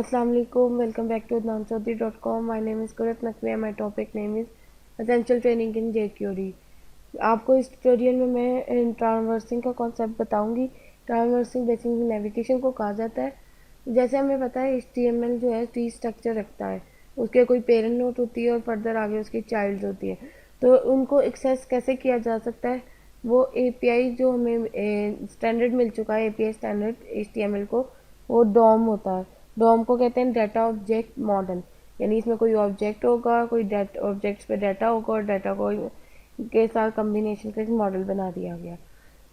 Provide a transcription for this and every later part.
अस्सलाम वालेकुम, welcome back to adnanchaudhary.com. My name is Qurat Naqvi and my topic name is essential training in jQuery. आपको इस tutorial में मैं ट्रांसवर्सिंग का कॉन्सेप्ट बताऊंगी. ट्रांसवर्सिंग बेसिकली नेविगेशन को कहा जाता है. जैसे हमें पता है HTML जो है ट्री स्ट्रक्चर रखता है. उसके कोई पेरेंट नोट होती है और फर्दर आगे उसकी चाइल्ड होती है. तो उनको एक्सेस कैसे किया जा सकता है, वो API जो हमें स्टैंडर्ड मिल चुका है, API स्टैंडर्ड HTML को, वो डॉम होता है. डॉम को कहते हैं डाटा ऑब्जेक्ट मॉडल. यानी इसमें कोई ऑब्जेक्ट होगा, कोई ऑब्जेक्ट्स पे डाटा होगा और डाटा को के साथ कम्बिनेशन का एक मॉडल बना दिया गया.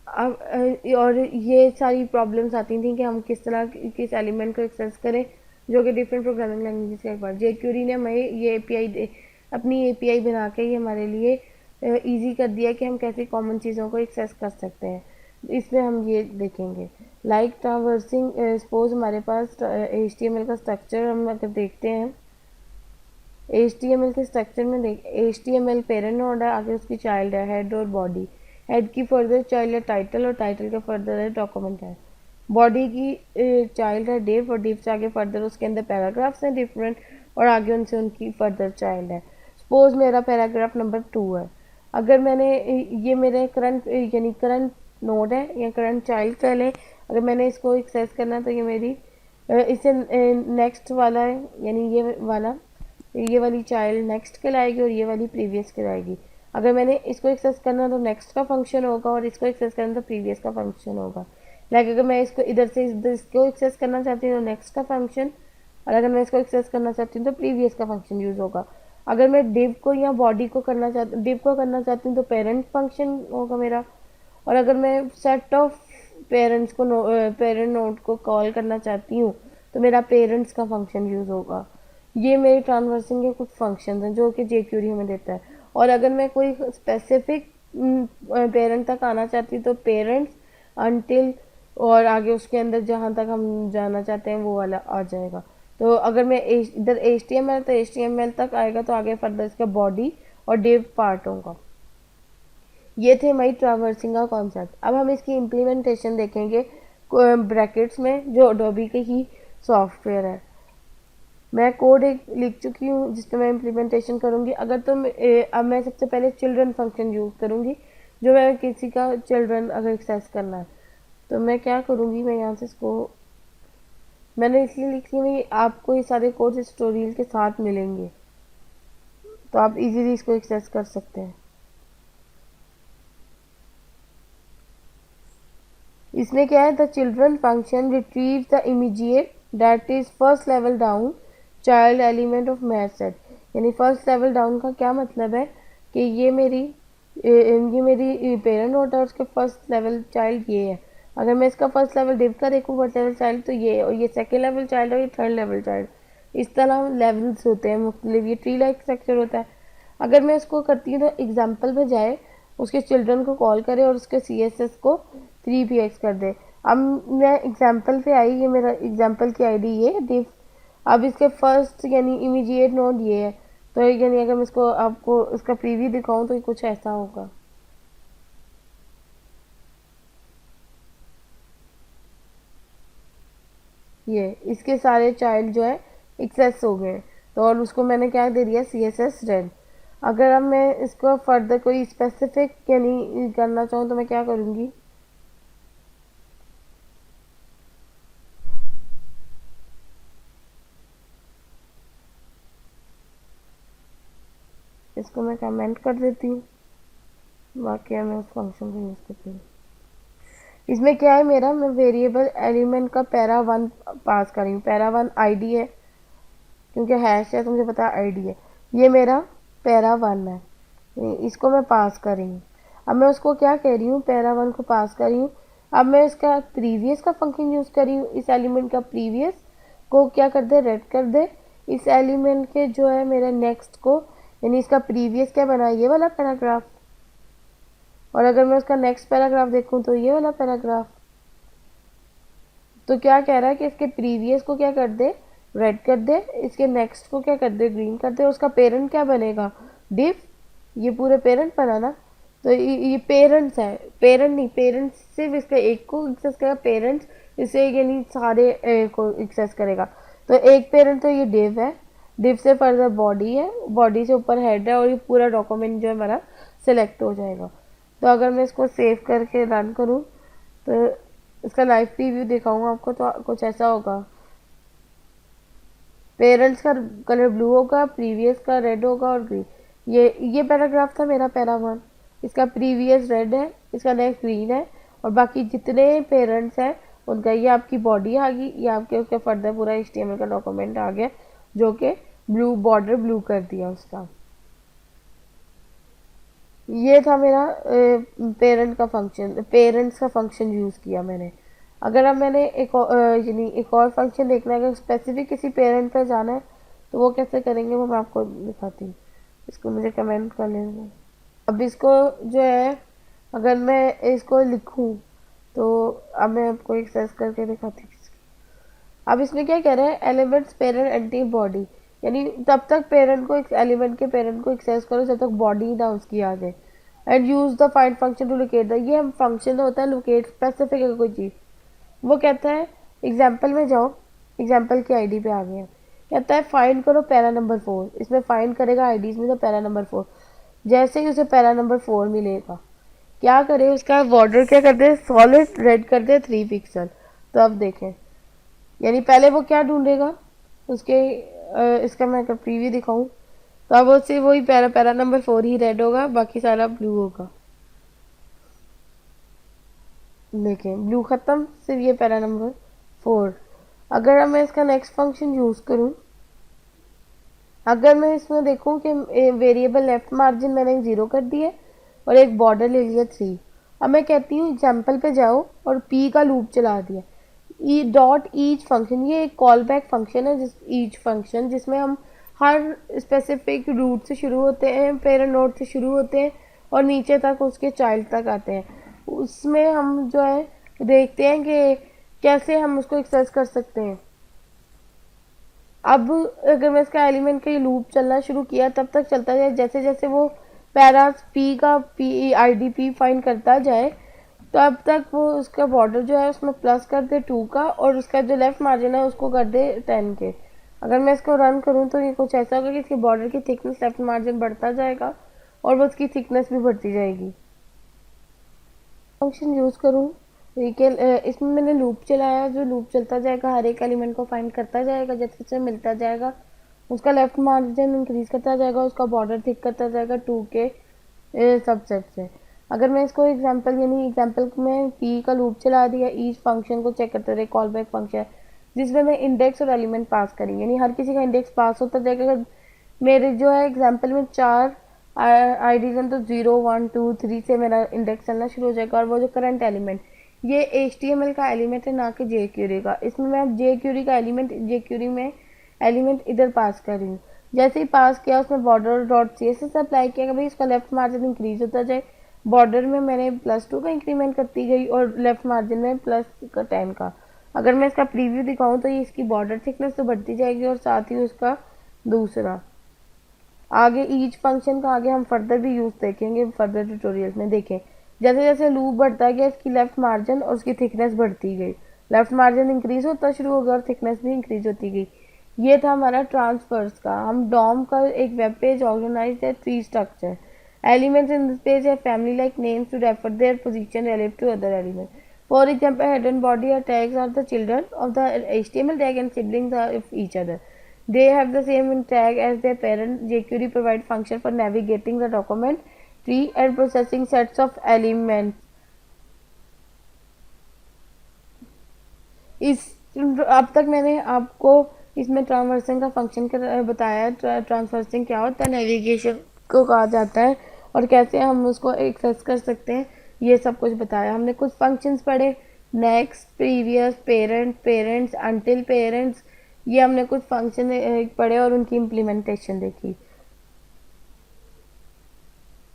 अब और ये सारी प्रॉब्लम्स आती थी कि हम किस तरह किस एलिमेंट को एक्सेस करें, जो कि डिफरेंट प्रोग्रामिंग लैंग्वेजेस के एक बार जेक्यूरी ने हमें ये API अपनी API बना के ये हमारे लिए इजी कर दिया कि हम कैसे कॉमन चीज़ों को एक्सेस कर सकते हैं. इसमें हम ये देखेंगे लाइक ट्रावर्सिंग. सपोज हमारे पास HTML का स्ट्रक्चर हम अगर देखते हैं, HTML के स्ट्रक्चर में HTML पेरेंट नोड है, आगे उसकी चाइल्ड है हेड और बॉडी. हेड की फर्दर चाइल्ड है टाइटल और टाइटल का फर्दर है डॉक्यूमेंट है. बॉडी की चाइल्ड है डिव और डिव से आगे फर्दर उसके अंदर पैराग्राफ्स हैं डिफरेंट और आगे उनसे उनकी फर्दर चाइल्ड है. सपोज मेरा पैराग्राफ नंबर 2 है. अगर मैंने ये मेरे करंट यानी करंट नोड है या करंट चाइल्ड कह लें, अगर मैंने इसको एक्सेस करना है तो ये मेरी इससे नेक्स्ट वाला है, यानी ये वाली चाइल्ड नेक्स्ट कहलाएगी और ये वाली प्रीवियस कहलाएगी. अगर मैंने इसको एक्सेस करना तो नेक्स्ट का फंक्शन होगा और इसको एक्सेस करना तो प्रीवियस का फंक्शन होगा. लाइक अगर मैं इसको इधर से इसको एक्सेस करना चाहती हूँ तो नेक्स्ट का फंक्शन, और अगर मैं इसको एक्सेस करना चाहती हूँ तो प्रीवियस का फंक्शन यूज़ होगा. अगर मैं डिव को या बॉडी को करना चाहती हूँ तो पेरेंट फंक्शन होगा मेरा. और अगर मैं सेट ऑफ पेरेंट्स को पेरेंट नोड को कॉल करना चाहती हूँ तो मेरा पेरेंट्स का फंक्शन यूज़ होगा. ये मेरे ट्रांसवर्सिंग के कुछ फंक्शंस हैं जो कि जेक्यूरी हमें देता है. और अगर मैं कोई स्पेसिफिक पेरेंट तक आना चाहती हूँ तो पेरेंट्स अनटिल और आगे उसके अंदर जहाँ तक हम जाना चाहते हैं वो वाला आ जाएगा. तो अगर मैं इधर HTML तो HTML तक आएगा तो आगे फर्दर इसका बॉडी और डिव पार्ट होगा. ये थे हमारी ट्रावर्सिंग का कॉन्सेप्ट. अब हम इसकी इम्प्लीमेंटेशन देखेंगे ब्रैकेट्स में, जो अडोबी के ही सॉफ्टवेयर है. मैं कोड एक लिख चुकी हूँ जिस पर मैं इम्प्लीमेंटेशन करूँगी. अगर तो अब मैं सबसे पहले चिल्ड्रन फंक्शन यूज़ करूँगी. जो मैं किसी का चिल्ड्रन अगर एक्सेस करना है तो मैं क्या करूँगी, मैं यहाँ से इसको मैंने इसलिए लिखी हुई, आपको ये सारे कोड इस ट्यूटोरियल के साथ मिलेंगे तो आप इजीली इसको एक्सेस कर सकते हैं. इसमें क्या है, the children function retrieve the immediate that is first level down child element of math set. यानी फर्स्ट लेवल डाउन का क्या मतलब है कि ये मेरी पेरेंट नोट है और उसके फर्स्ट लेवल चाइल्ड ये है. अगर मैं इसका फर्स्ट लेवल डिव का देखूँ फर्स्ट लेवल चाइल्ड तो ये, और ये सेकेंड लेवल चाइल्ड और ये थर्ड लेवल चाइल्ड. इस तरह लेवल्स होते हैं मुख्तलिफ. ये ट्री लाइक स्ट्रक्चर होता है. अगर मैं इसको करती हूँ तो एग्जाम्पल बजाय उसके चिल्ड्रन को कॉल करे और उसके CSS को 3px कर दे. अब मैं एग्जाम्पल पे आई, ये मेरा एग्जाम्पल की ID ये डिव. अब इसके फर्स्ट यानी इमीडिएट नोड ये है. तो यानी अगर मैं इसको आपको इसका प्रीव्यू दिखाऊं तो ये कुछ ऐसा होगा. ये इसके सारे चाइल्ड जो है एक्सेस हो गए. तो और उसको मैंने क्या दे दिया, CSS रेड. अगर अब मैं इसको फर्दर कोई स्पेसिफिक यानी करना चाहूँ तो मैं क्या करूँगी, इसको मैं कमेंट कर देती हूँ. बाकी मैं उस फंक्शन को यूज़ करती हूँ. इसमें क्या है, मेरा मैं वेरिएबल एलिमेंट का पैरा 1 पास कर रही हूँ. पैरा 1 ID है क्योंकि हैश है तो मुझे पता है ID है. ये मेरा पैरा 1 है, इसको मैं पास कर रही हूँ. अब मैं उसको क्या कह रही हूँ, पैरा 1 को पास कर रही हूँ. अब मैं इसका प्रीवियस का फंक्शन यूज़ कर रही हूँ. इस एलिमेंट का प्रीवियस को क्या कर दे, रेड कर दे. इस एलिमेंट के जो है मेरा नेक्स्ट को, यानी इसका प्रीवियस क्या बना, ये वाला पैराग्राफ. और अगर मैं उसका नेक्स्ट पैराग्राफ देखूं तो ये वाला पैराग्राफ. तो क्या कह रहा है कि इसके प्रीवियस को क्या कर दे, रेड कर दे. इसके नेक्स्ट को क्या कर दे, ग्रीन कर दे. उसका पेरेंट क्या बनेगा, डिव. ये पूरे पेरेंट बना ना. तो ये पेरेंट्स है, पेरेंट नहीं, पेरेंट्स सिर्फ इसका एक को एक्सेस करेगा. पेरेंट्स इसे यानी सारे को एक्सेस करेगा. तो एक पेरेंट तो ये डिव है, डिव से फर्दर बॉडी है, बॉडी से ऊपर हेड है, और ये पूरा डॉक्यूमेंट जो है हमारा सिलेक्ट हो जाएगा। तो अगर मैं इसको सेव करके रन करूँ तो इसका लाइव प्रीव्यू दिखाऊंगा आपको, तो कुछ ऐसा होगा। पेरेंट्स का कलर ब्लू होगा, प्रीवियस का रेड होगा और ग्रीन। ये पैराग्राफ था मेरा पैरा 1, इसका प्रीवियस रेड है, इसका नेक्स्ट ग्रीन है, और बाकी जितने पेरेंट्स हैं उनका ये आपकी बॉडी आ गई, ये आपके उसके फर्दर पूरा HTML का डॉक्यूमेंट आ गया, जो कि ब्लू बॉर्डर ब्लू कर दिया उसका। ये था मेरा पेरेंट्स का फंक्शन यूज़ किया मैंने। अगर अब मैंने यानी एक और फंक्शन देखना है, अगर स्पेसिफिक किसी पेरेंट पे जाना है तो वो कैसे करेंगे वो मैं आपको दिखाती हूँ। इसको मुझे कमेंट कर लेना। अब इसको जो है अगर मैं इसको लिखूँ तो अब मैं आपको एक सर्च करके दिखाती हूँ। अब इसमें क्या कह रहे हैं, एलिमेंट्स पेरेंट एंटी बॉडी, यानी तब तक पेरेंट को एक एलिमेंट के पेरेंट को एक्सेस करो जब तक बॉडी ना उसकी आ जाए। And use the find function to locate the, ये हम फंक्शन होता है लोकेट स्पेसिफिक है कोई चीज़। वो कहता है एग्जाम्पल में जाओ, एग्जाम्पल की आईडी पे आ गए हैं, कहता है फाइंड करो पैरा नंबर 4। इसमें फाइंड करेगा आईडीज में तो पैरा नंबर 4। जैसे ही उसे पैरा नंबर 4 मिलेगा, क्या करे, उसका बॉर्डर क्या कर दे, सॉलिड रेड कर दे 3 पिक्सल। तो अब देखें, यानी पहले वो क्या ढूंढेगा उसके इसका मैं अगर प्रीव्यू दिखाऊं तो अब उससे वही पैरा नंबर 4 ही रेड होगा, बाकी सारा ब्लू होगा। देखें ब्लू खत्म, सिर्फ ये पैरा नंबर 4। अगर मैं इसका नेक्स्ट फंक्शन यूज करूं, अगर मैं इसमें देखूं कि वेरिएबल लेफ्ट मार्जिन मैंने 0 कर दिया और एक बॉर्डर ले लिया 3। अब मैं कहती हूँ एग्जाम्पल पे जाओ और पी का लूप चला दिया, ई डॉट ईच फंक्शन, ये एक कॉल बैक फंक्शन है, ईच फंक्शन जिसमें हम हर स्पेसिफिक रूट से शुरू होते हैं, पेरेंट नोड से शुरू होते हैं और नीचे तक उसके चाइल्ड तक आते हैं। उसमें हम जो है देखते हैं कि कैसे हम उसको एक्सेस कर सकते हैं। अब अगर मैं इसका एलिमेंट का ये लूप चलना शुरू किया तब तक चलता जाए, जैसे जैसे वो पैरा पी का पी IDP फाइंड करता जाए तो अब तक वो उसका बॉर्डर जो है उसमें प्लस कर दे 2 का और उसका जो लेफ्ट मार्जिन है उसको कर दे 10 के। अगर मैं इसको रन करूँ तो ये कुछ ऐसा होगा कि इसके बॉर्डर की थिकनेस लेफ्ट मार्जिन बढ़ता जाएगा और वो उसकी थिकनेस भी बढ़ती जाएगी। फंक्शन यूज़ करूँ इसमें मैंने लूप चलाया, जो लूप चलता जाएगा हर एक एलिमेंट को फाइंड करता जाएगा, जैसे जैसे मिलता जाएगा उसका लेफ्ट मार्जिन इंक्रीज करता जाएगा, उसका बॉर्डर थिक करता जाएगा 2 के सबसेट से। अगर मैं इसको एग्जांपल यानी एग्जांपल में पी का लूप चला दिया, ईच फंक्शन को चेक करते रहे, कॉल बैक फंक्शन जिसमें मैं इंडेक्स और एलिमेंट पास करेंगे, यानी हर किसी का इंडेक्स पास होता जाएगा। मेरे जो है एग्जांपल में 4 आईडीज हैं तो 0 1 2 3 से मेरा इंडेक्स चलना शुरू हो जाएगा। और वो जो करंट एलिमेंट, ये HTML का एलिमेंट है ना कि jQuery का। इसमें मैं jQuery का एलिमेंट jQuery में एलिमेंट इधर पास कर रही हूँ। जैसे ही पास किया उसमें बॉर्डर डॉट CSS अप्लाई किया कि भाई इसका लेफ्ट मार्जिन इंक्रीज होता जाए। बॉर्डर में मैंने +2 का इंक्रीमेंट करती गई और लेफ्ट मार्जिन में +10 का। अगर मैं इसका प्रीव्यू दिखाऊं तो ये इसकी बॉर्डर थिकनेस तो बढ़ती जाएगी और साथ ही उसका दूसरा आगे ईच फंक्शन का आगे हम फर्दर भी यूज़ देखेंगे फर्दर ट्यूटोरियल्स में। देखें जैसे जैसे लूप बढ़ता गया इसकी लेफ्ट मार्जिन और उसकी थिकनेस बढ़ती गई, लेफ्ट मार्जिन इंक्रीज होता शुरू हो गया और थिकनेस भी इंक्रीज होती गई। ये था हमारा ट्रांसफर्स का। हम डॉम का एक वेब पेज ऑर्गेनाइज है 3 structure. Elements in this page have family-like names to refer their position relative to other elements. For example, head and body or tags are the children of the HTML tag and siblings of each other. They have the same tag as their parent. jQuery provide function for navigating the document tree and processing sets of elements. इस अब तक मैंने आपको इसमें traversing का function बताया। Traversing क्या होता है, नेविगेशन को कहा जाता है और कैसे हम उसको एक्सेस कर सकते हैं, ये सब कुछ बताया। हमने कुछ फंक्शंस पढ़े, next, previous, parent, parents, until parents, ये हमने कुछ फंक्शन पढ़े और उनकी इम्प्लीमेंटेशन देखी।